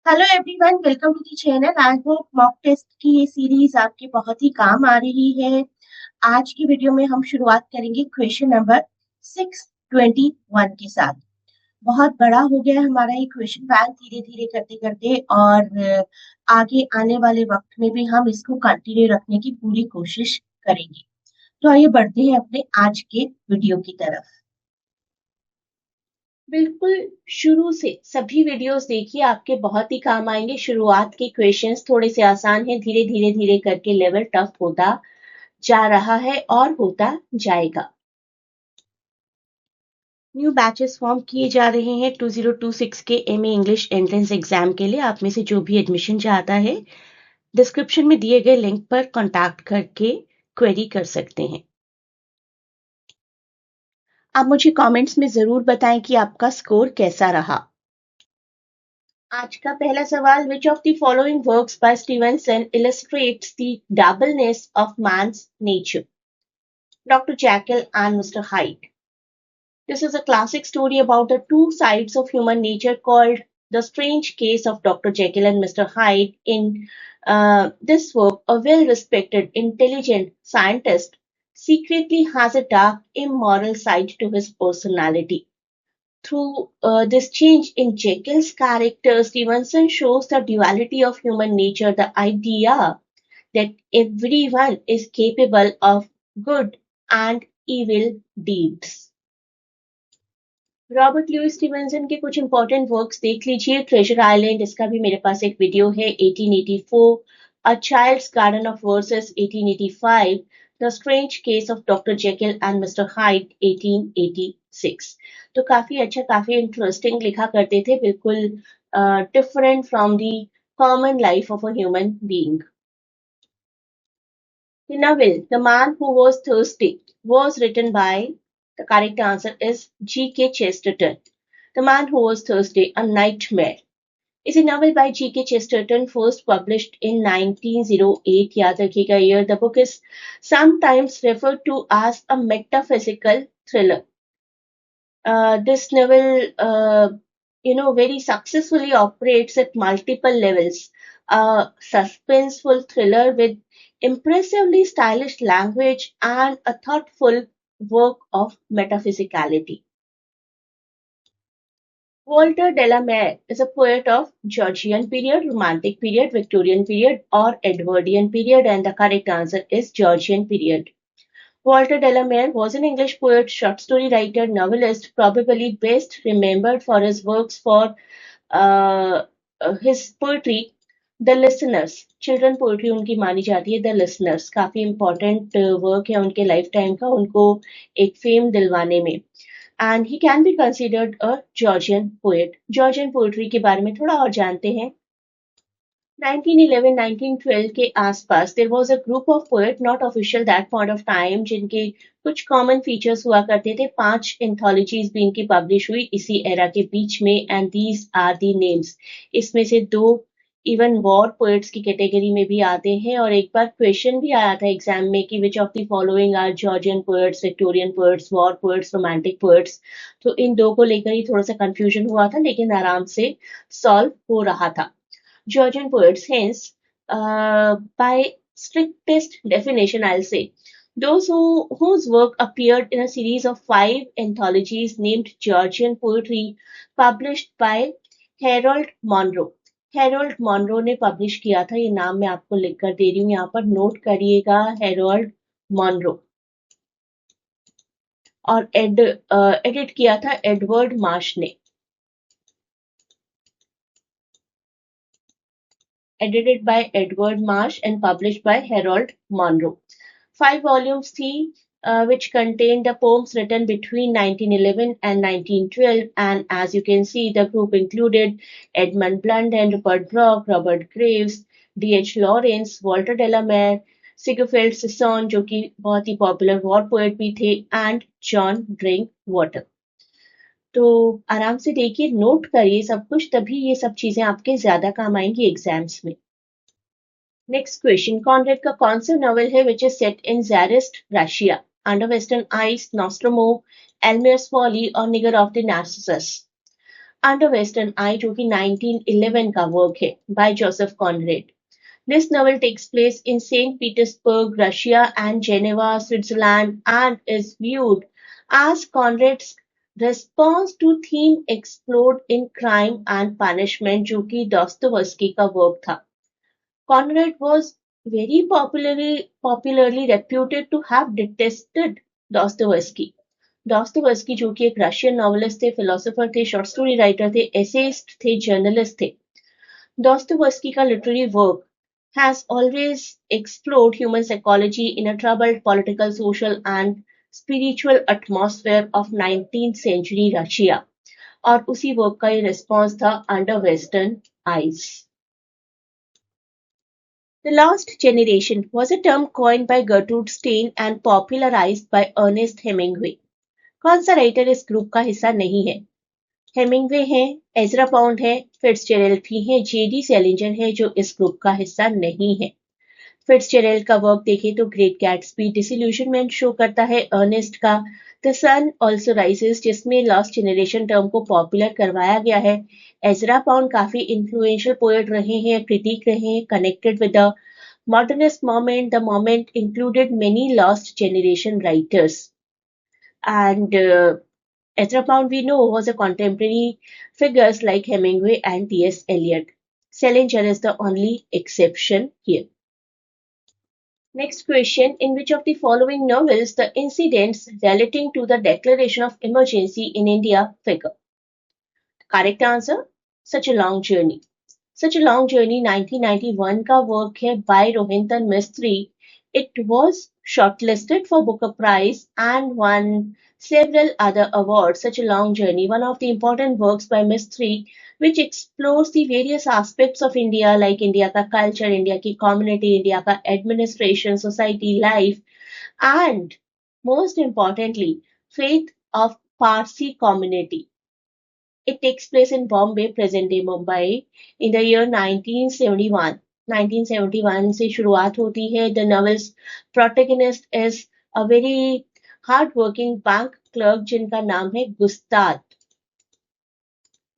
Hello everyone, welcome to the channel. I hope mock test की ये series आपके बहुत ही काम आ रही है। आज की वीडियो में हम शुरुआत करेंगे क्वेश्चन नंबर 621 के साथ। बहुत बड़ा हो गया है हमारा ये क्वेश्चन बैंक धीरे धीरे करते करते, और आगे आने वाले वक्त में भी हम इसको कंटिन्यू रखने की पूरी कोशिश करेंगे। तो आइए बढ़ते हैं अपने आज के वीडियो की तरफ। बिल्कुल शुरू से सभी वीडियोस देखिए, आपके बहुत ही काम आएंगे। शुरुआत के क्वेश्चंस थोड़े से आसान हैं, धीरे धीरे धीरे करके लेवल टफ होता जा रहा है और होता जाएगा। न्यू बैचेस फॉर्म किए जा रहे हैं 2026 के एमए इंग्लिश एंट्रेंस एग्जाम के लिए। आप में से जो भी एडमिशन चाहता है, डिस्क्रिप्शन में दिए गए लिंक पर कॉन्टैक्ट करके क्वेरी कर सकते हैं। आप मुझे कमेंट्स में जरूर बताएं कि आपका स्कोर कैसा रहा। आज का पहला सवाल, which of the following works by Stevenson illustrates the doubleness of man's nature? Dr. Jekyll and Mr. Hyde. This is a classic story about the two sides of human nature called The Strange Case of Dr. Jekyll and Mr. Hyde. In this work, a well-respected, intelligent scientist secretly has a dark, immoral side to his personality. Through this change in Jekyll's character, Stevenson shows the duality of human nature, the idea that everyone is capable of good and evil deeds. Robert Louis Stevenson के कुछ important works देख लीजिए। Treasure island, इसका भी मेरे पास एक video है, 1884। A child's garden of verses, 1885। The strange case of doctor Jekyll and mister Hyde, 1886। तो काफी अच्छा, काफी इंटरेस्टिंग लिखा करते थे, बिल्कुल different from the common life of a human being. The novel The Man Who Was Thirsty was written by, the correct answer is G.K. Chesterton. The Man Who Was Thirsty, A Nightmare, is a novel by G.K. Chesterton, first published in 1908. याद रखिएगा year. The book is sometimes referred to as a metaphysical thriller. This novel, very successfully operates at multiple levels. A suspenseful thriller with impressively stylish language and a thoughtful work of metaphysicality. Walter de la Mare is a poet of Georgian period, Romantic period, Victorian period, or Edwardian period, and the correct answer is Georgian period. Walter de la Mare was an English poet, short story writer, novelist, probably best remembered for his works for uh, his poetry, The Listeners. Children poetry उनकी मानी जाती है, the listeners. काफी important work है उनके life time का, उनको एक फेम दिलवाने में। And he can be considered a Georgian poet. Georgian poetry के बारे में थोड़ा और जानते हैं। 1911-1912 के आसपास there was a group of poet, not official that point of time, जिनके कुछ कॉमन फीचर्स हुआ करते थे। 5 एंथोलॉजीज भी इनकी पब्लिश हुई इसी एरा के बीच में, and these are the names. इसमें से 2 इवन वॉर पोएट्स की कैटेगरी में भी आते हैं, और एक बार क्वेश्चन भी आया था एग्जाम में कि which of the following are Georgian poets, Victorian poets, war poets, romantic poets. तो इन 2 को लेकर ही थोड़ा सा कंफ्यूजन हुआ था, लेकिन आराम से सॉल्व हो रहा था। Georgian poets, hence, by strictest definition, I'll say, those whose work appeared in a series of 5 anthologies named Georgian Poetry, published by Harold Monroe. Harold Monroe ने पब्लिश किया था, ये नाम मैं आपको लिख कर दे रही हूँ, यहाँ पर नोट करिएगा, Harold Monroe। और एडिट किया था एडवर्ड मार्श ने। Edited by Edward Marsh and published by Harold Monroe. 5 volumes थी, which contained the poems written between 1911 and 1912, and as you can see, the group included Edmund Blunden, Rupert Brooke, Robert Graves, D.H. Lawrence, Walter de la Mare, Siegfried Sisson, जो कि बहुत ही popular war poet भी थे, and John Drinkwater. तो आराम से देखिए, note करिए सब कुछ, तभी ये सब चीजें आपके ज्यादा काम आएंगी एग्जाम्स में। नेक्स्ट क्वेश्चन, कॉनरेड का कौन सा नॉवेल है which is set in tsarist Russia? Under Western Eyes, Nostromo, Almayer's Folly और Nigger of the Narcissus. Under Western Eye जो कि 1911 का वर्क है by Joseph Conrad. This novel takes place in St. Petersburg, Russia, and Geneva, Switzerland, and is viewed as Conrad's response to theme explored in Crime and Punishment, जो कि Dostoevsky का work था. Conrad was very popularly reputed to have detested Dostoevsky. Dostoevsky जो कि एक Russian novelist थे, philosopher थे, short story writer थे, एसेइस्ट थे, जर्नलिस्ट थे. Dostoevsky का literary work has always explored human psychology in a troubled political, social, and spiritual atmosphere of 19th century Russia. और उसी वर्क का ये रिस्पॉन्स था under western eyes. The Lost Generation was a term coined by Gertrude Stein and popularized by Ernest Hemingway. कौन सा writer इस group का हिस्सा नहीं है? हेमिंगवे है, एजरा पाउंड है, फिट्जजेरल्ड भी है, जेडी सेलिंजर है जो इस ग्रुप का हिस्सा नहीं है. फिट्जजेरल्ड का वर्क देखें तो ग्रेट गैट्सबी, डिसइल्यूशनमेंट शो करता है. अर्नेस्ट का द सन ऑल्सो राइजेस जिसमें लॉस्ट जनरेशन टर्म को पॉपुलर करवाया गया है. एजरा पाउंड काफी इन्फ्लुएंशियल पोएट रहे हैं, क्रिटिक रहे हैं, connected with the modernist moment. The moment included many lost generation writers. And Ezra Pound, we know, was a contemporary figures like Hemingway and T.S. Eliot. Salinger is the only exception here. Next question. In which of the following novels the incidents relating to the declaration of emergency in India figure? Correct answer, Such a Long Journey. Such a Long Journey 1991 का work है by Rohinton Mistry. It was shortlisted for Booker Prize and won several other awards. Such a Long Journey, one of the important works by Mistry, which explores the various aspects of India, like India का culture, India की community, India का administration, society, life, and most importantly, faith of Parsi community. It takes place in Bombay, present-day Mumbai, in the year 1971. 1971 से शुरुआत होती है. The novel's protagonist is a very hard-working bank clerk जिनका नाम है गुस्ताद.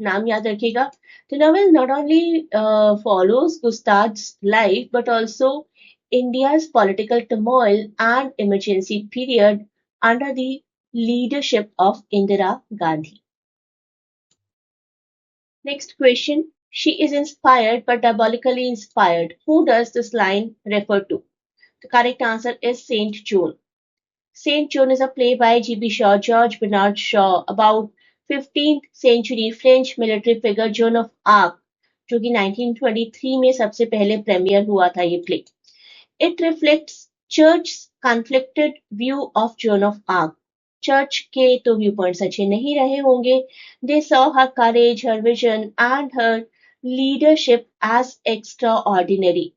नाम याद रखिएगा. The novel not only follows Gustad's life but also India's political turmoil and emergency period under the leadership of Indira Gandhi. Next question. She is inspired but diabolically inspired. Who does this line refer to? The correct answer is Saint John. Saint John is a play by G.B. Shaw, George Bernard Shaw, about 15th century French military figure Joan of Arc, जो कि 1923 में सबसे पहले premiere हुआ था ये play. It reflects Church's conflicted view of Joan of Arc. Church के तो व्यू पॉइंट्स अच्छे नहीं रहे होंगे. They saw her courage, her vision, and her leadership as extraordinary.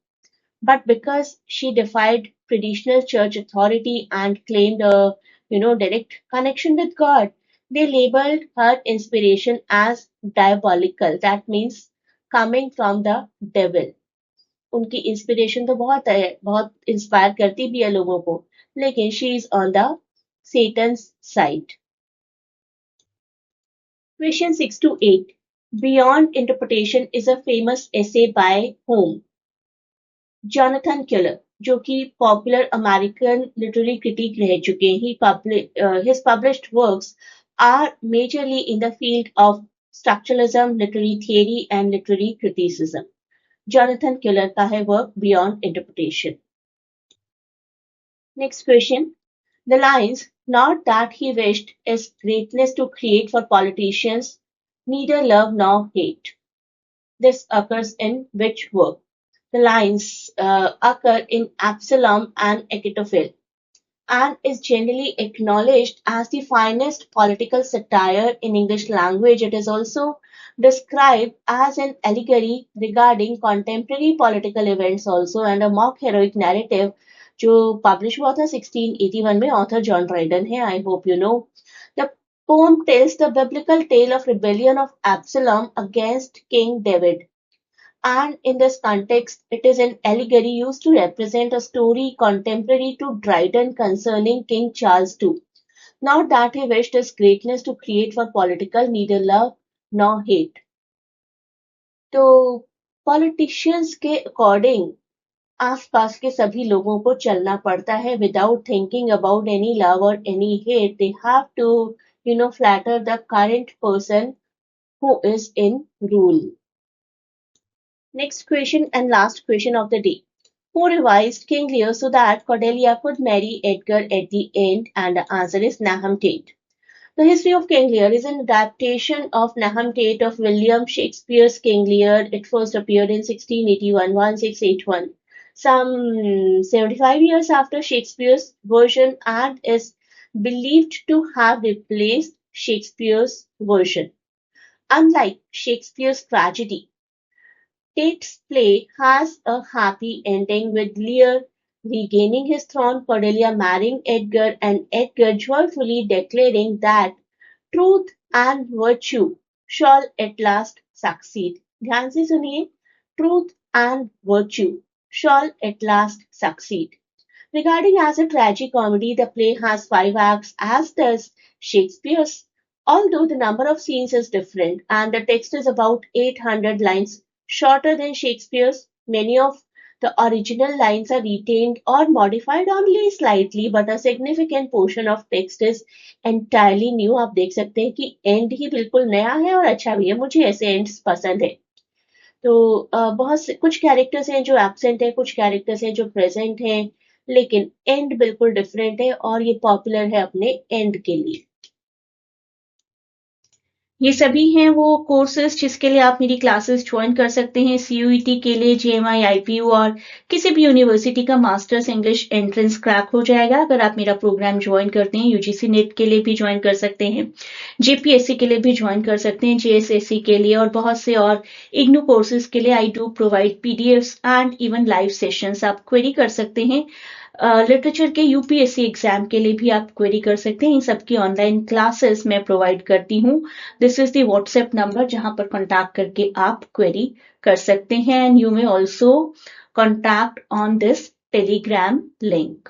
But because she defied traditional church authority and claimed a direct connection with God, they labeled her inspiration as diabolical. That means coming from the devil. उनकी inspiration तो बहुत है, बहुत inspire करती भी है लोगों को, लेकिन she is on the Satan's side. Question 6 to 8. Beyond Interpretation is a famous essay by whom? Jonathan Keller, जो कि popular American literary critic रह चुके हैं. His published works are majorly in the field of structuralism, literary theory, and literary criticism. Jonathan Keller का है work Beyond Interpretation. Next question. The lines, not that he wished is greatness to create for politicians, neither love nor hate. This occurs in which work? The lines occur in Absalom and Achitophel and is generally acknowledged as the finest political satire in English language. It is also described as an allegory regarding contemporary political events also and a mock heroic narrative जो publish हुआ था 1681 में. Author John Dryden है. I hope you know. The poem tells the biblical tale of rebellion of Absalom against King David. And in this context, it is an allegory used to represent a story contemporary to Dryden concerning King Charles II. Not that he wished his greatness to create for political, neither love nor hate. तो politicians के according आसपास के सभी लोगों को चलना पड़ता है without thinking about any love और any hate. They have to flatter the current person who is in rule. Next question and last question of the day. Who revised King Lear so that Cordelia could marry Edgar at the end? And the answer is Nahum Tate. The History of King Lear is an adaptation of Nahum Tate of William Shakespeare's King Lear. It first appeared in 1681, 1681, some 75 years after Shakespeare's version, and is believed to have replaced Shakespeare's version. Unlike Shakespeare's tragedy, Tate's play has a happy ending with Lear regaining his throne, Cordelia marrying Edgar, and Edgar joyfully declaring that truth and virtue shall at last succeed. ध्यान से सुनिए, truth and virtue shall at last succeed. Regarding as a tragicomedy, the play has 5 acts, as does Shakespeare's, although the number of scenes is different and the text is about 800 lines shorter than Shakespeare's. Many of the original lines are retained or modified only slightly, but a significant portion of text is entirely new. आप देख सकते हैं कि and he बिल्कुल नया है और अच्छा भी है. मुझे ऐसे एंड्स पसंद है. तो बहुत से कुछ कैरेक्टर्स हैं जो एब्सेंट है, कुछ कैरेक्टर्स हैं जो प्रेजेंट हैं, लेकिन एंड बिल्कुल डिफरेंट है और ये पॉपुलर है अपने एंड के लिए. ये सभी हैं वो कोर्सेज जिसके लिए आप मेरी क्लासेस ज्वाइन कर सकते हैं. CUET के लिए JMI, IPU और किसी भी यूनिवर्सिटी का मास्टर्स इंग्लिश एंट्रेंस क्रैक हो जाएगा अगर आप मेरा प्रोग्राम ज्वाइन करते हैं. UGC नेट के लिए भी ज्वाइन कर सकते हैं, JPSC के लिए भी ज्वाइन कर सकते हैं, JSSC के लिए और बहुत से और IGNOU कोर्सेज के लिए. I do provide PDFs and even live sessions. आप क्वेरी कर सकते हैं. लिटरेचर के UPSC एग्जाम के लिए भी आप क्वेरी कर सकते हैं. इन सबकी ऑनलाइन क्लासेस मैं प्रोवाइड करती हूँ. This is the WhatsApp number जहां पर कॉन्टैक्ट करके आप क्वेरी कर सकते हैं. And you may also contact on this Telegram link.